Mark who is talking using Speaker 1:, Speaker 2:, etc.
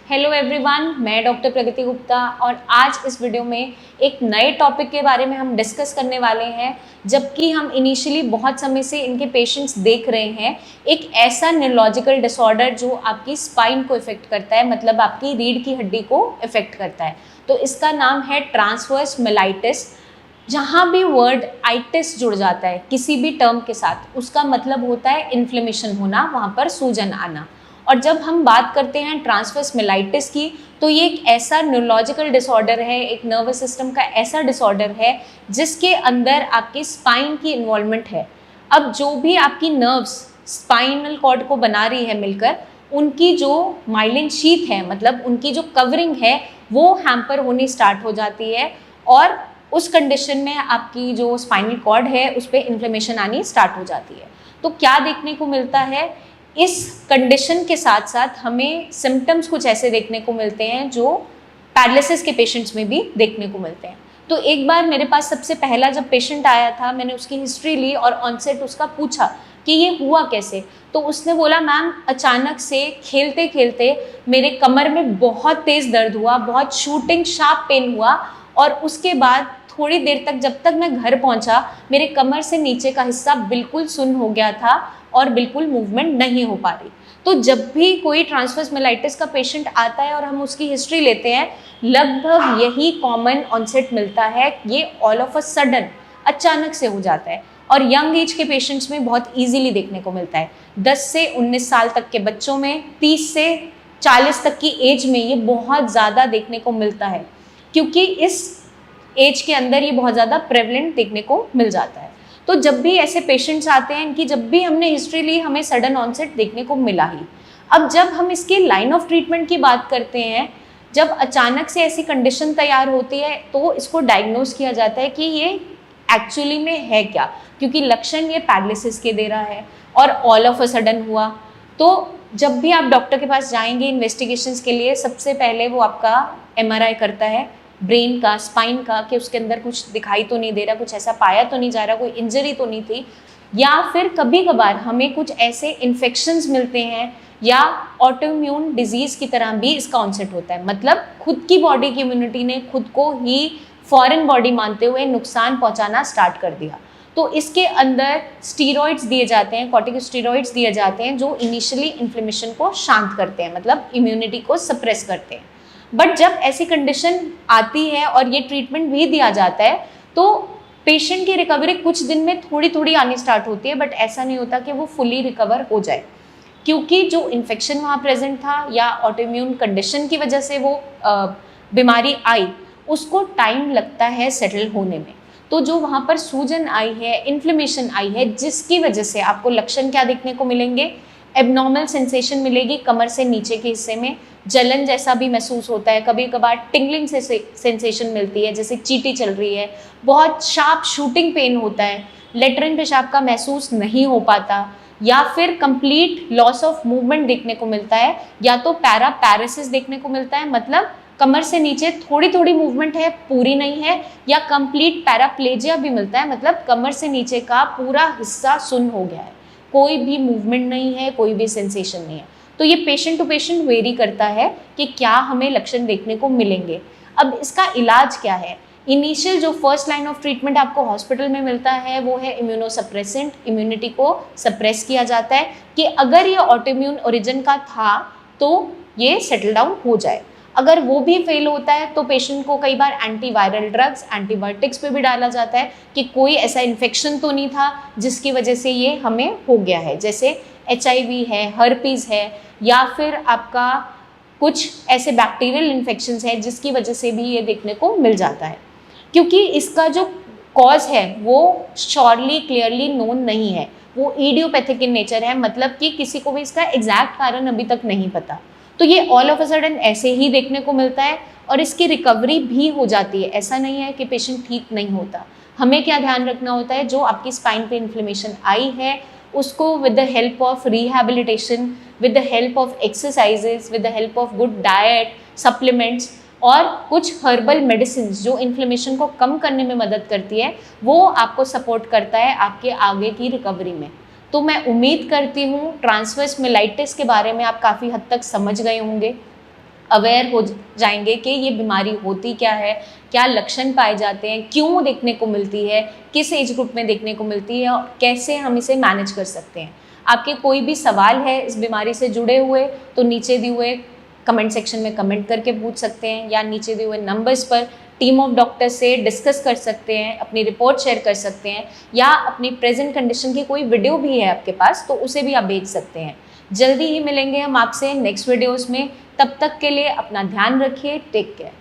Speaker 1: Hello everyone, मैं doctor प्रगति गुप्ता और आज इस वीडियो में एक नए टॉपिक के बारे में हम डिस्कस करने वाले हैं। जबकि हम इनिशियली बहुत समय से इनके पेशेंट्स देख रहे हैं, एक ऐसा न्यूरोलॉजिकल डिसऑर्डर जो आपकी स्पाइन को इफेक्ट करता है, मतलब आपकी रीढ़ की हड्डी को इफेक्ट करता है। तो इसका नाम है ट्रांसवर्स मिलाइटिस। जहाँ भी वर्ड आइटिस जुड़ जाता है किसी भी टर्म के साथ, उसका मतलब होता है इन्फ्लेमेशन होना, वहाँ पर सूजन आना। और जब हम बात करते हैं ट्रांसवर्स मिलाइटिस की, तो ये एक ऐसा न्यूरोलॉजिकल डिसऑर्डर है, एक नर्वस सिस्टम का ऐसा डिसऑर्डर है जिसके अंदर आपके स्पाइन की इन्वॉल्वमेंट है। अब जो भी आपकी नर्व्स स्पाइनल कॉर्ड को बना रही है मिलकर, उनकी जो माइलिन शीथ है, मतलब उनकी जो कवरिंग है, वो हैम्पर होनी स्टार्ट हो जाती है और उस कंडीशन में आपकी जो स्पाइनल कॉर्ड है उस पर इन्फ्लेमेशन आनी स्टार्ट हो जाती है। तो क्या देखने को मिलता है, इस कंडीशन के साथ साथ हमें सिम्टम्स कुछ ऐसे देखने को मिलते हैं जो पैरालिसिस के पेशेंट्स में भी देखने को मिलते हैं। तो एक बार मेरे पास सबसे पहला जब पेशेंट आया था, मैंने उसकी हिस्ट्री ली और ऑनसेट उसका पूछा कि ये हुआ कैसे। तो उसने बोला, मैम अचानक से खेलते खेलते मेरे कमर में बहुत तेज़ दर्द हुआ, बहुत शूटिंग शार्प पेन हुआ और उसके बाद थोड़ी देर तक, जब तक मैं घर पहुंचा, मेरे कमर से नीचे का हिस्सा बिल्कुल सुन्न हो गया था और बिल्कुल मूवमेंट नहीं हो पा रही। तो जब भी कोई ट्रांसवर्स मिलाइटिस का पेशेंट आता है और हम उसकी हिस्ट्री लेते हैं, लगभग यही कॉमन ऑनसेट मिलता है। ये ऑल ऑफ अ सडन अचानक से हो जाता है और यंग एज के पेशेंट्स में बहुत इजीली देखने को मिलता है। 10 से 19 साल तक के बच्चों में, 30 से 40 तक की एज में ये बहुत ज़्यादा देखने को मिलता है, क्योंकि इस एज के अंदर ये बहुत ज़्यादा प्रेवलेंट देखने को मिल जाता है। तो जब भी ऐसे पेशेंट्स आते हैं, इनकी जब भी हमने हिस्ट्री ली, हमें सडन ऑनसेट देखने को मिला ही। अब जब हम इसकी लाइन ऑफ ट्रीटमेंट की बात करते हैं, जब अचानक से ऐसी कंडीशन तैयार होती है तो इसको डायग्नोज किया जाता है कि ये एक्चुअली में है क्या, क्योंकि लक्षण ये पैरालिसिस के दे रहा है और ऑल ऑफ अ सडन हुआ। तो जब भी आप डॉक्टर के पास जाएंगे इन्वेस्टिगेशंस के लिए, सबसे पहले वो आपका MRI करता है ब्रेन का, स्पाइन का, कि उसके अंदर कुछ दिखाई तो नहीं दे रहा, कुछ ऐसा पाया तो नहीं जा रहा, कोई इंजरी तो नहीं थी। या फिर कभी कभार हमें कुछ ऐसे इन्फेक्शंस मिलते हैं या ऑटोइम्यून डिजीज़ की तरह भी इसका ऑनसेट होता है, मतलब खुद की बॉडी की इम्यूनिटी ने खुद को ही फॉरेन बॉडी मानते हुए नुकसान पहुंचाना स्टार्ट कर दिया। तो इसके अंदर स्टीरॉइड्स दिए जाते हैं, कॉर्टिकोस्टीरॉइड्स दिए जाते हैं, जो इनिशियली इन्फ्लेमेशन को शांत करते हैं, मतलब इम्यूनिटी को सप्रेस करते हैं। बट जब ऐसी कंडीशन आती है और ये ट्रीटमेंट भी दिया जाता है, तो पेशेंट की रिकवरी कुछ दिन में थोड़ी थोड़ी आनी स्टार्ट होती है, बट ऐसा नहीं होता कि वो फुली रिकवर हो जाए, क्योंकि जो इन्फेक्शन वहाँ प्रेजेंट था या ऑटोइम्यून कंडीशन की वजह से वो बीमारी आई, उसको टाइम लगता है सेटल होने में। तो जो वहाँ पर सूजन आई है, इन्फ्लेमेशन आई है, जिसकी वजह से आपको लक्षण क्या देखने को मिलेंगे, एबनॉर्मल सेंसेशन मिलेगी कमर से नीचे के हिस्से में, जलन जैसा भी महसूस होता है, कभी कभार टिंगलिंग से सेंसेशन मिलती है जैसे चींटी चल रही है, बहुत शार्प शूटिंग पेन होता है, लेटरिन पेशाब का महसूस नहीं हो पाता, या फिर कंप्लीट लॉस ऑफ मूवमेंट देखने को मिलता है, या तो पैरालिसिस देखने को मिलता है, मतलब कमर से नीचे थोड़ी थोड़ी मूवमेंट है, पूरी नहीं है, या कंप्लीट पैराप्लेजिया भी मिलता है, मतलब कमर से नीचे का पूरा हिस्सा सुन्न हो गया है, कोई भी मूवमेंट नहीं है, कोई भी सेंसेशन नहीं है। तो ये पेशेंट टू पेशेंट वेरी करता है कि क्या हमें लक्षण देखने को मिलेंगे। अब इसका इलाज क्या है? इनिशियल जो फर्स्ट लाइन ऑफ ट्रीटमेंट आपको हॉस्पिटल में मिलता है वो है इम्यूनोसप्रेसेंट। इम्यूनिटी को सप्रेस किया जाता है कि अगर ये ऑटोइम्यून ओरिजिन का था तो ये सेटल डाउन हो जाए। अगर वो भी फेल होता है तो पेशेंट को कई बार एंटीवायरल ड्रग्स, एंटीबायोटिक्स पे भी डाला जाता है कि कोई ऐसा इन्फेक्शन तो नहीं था जिसकी वजह से ये हमें हो गया है, जैसे HIV है, हर्पीज़ है, या फिर आपका कुछ ऐसे बैक्टीरियल इन्फेक्शंस है जिसकी वजह से भी ये देखने को मिल जाता है। क्योंकि इसका जो कॉज है वो श्योरली क्लियरली नोन नहीं है, वो इडियोपैथिक इन नेचर है, मतलब कि किसी को भी इसका एग्जैक्ट कारण अभी तक नहीं पता। तो ये ऑल ऑफ अ सडन ऐसे ही देखने को मिलता है और इसकी रिकवरी भी हो जाती है, ऐसा नहीं है कि पेशेंट ठीक नहीं होता। हमें क्या ध्यान रखना होता है, जो आपकी स्पाइन पे इन्फ्लेमेशन आई है उसको with the help of rehabilitation, with the help of exercises, with the help of good diet, supplements और कुछ हर्बल मेडिसिन जो इन्फ्लेमेशन को कम करने में मदद करती है, वो आपको सपोर्ट करता है आपके आगे की रिकवरी में। तो मैं उम्मीद करती हूँ ट्रांसवर्स मिलाइटिस के बारे में आप काफ़ी हद तक समझ गए होंगे। अवेयर हो जाएंगे कि ये बीमारी होती क्या है, क्या लक्षण पाए जाते हैं, क्यों देखने को मिलती है, किस एज ग्रुप में देखने को मिलती है और कैसे हम इसे मैनेज कर सकते हैं। आपके कोई भी सवाल है इस बीमारी से जुड़े हुए तो नीचे दिए हुए कमेंट सेक्शन में कमेंट करके पूछ सकते हैं या नीचे दिए हुए नंबर्स पर टीम ऑफ डॉक्टर से डिस्कस कर सकते हैं, अपनी रिपोर्ट शेयर कर सकते हैं या अपनी प्रेजेंट कंडीशन की कोई वीडियो भी है आपके पास तो उसे भी आप भेज सकते हैं। जल्दी ही मिलेंगे हम आपसे नेक्स्ट वीडियोस में। तब तक के लिए अपना ध्यान रखिए। Take care.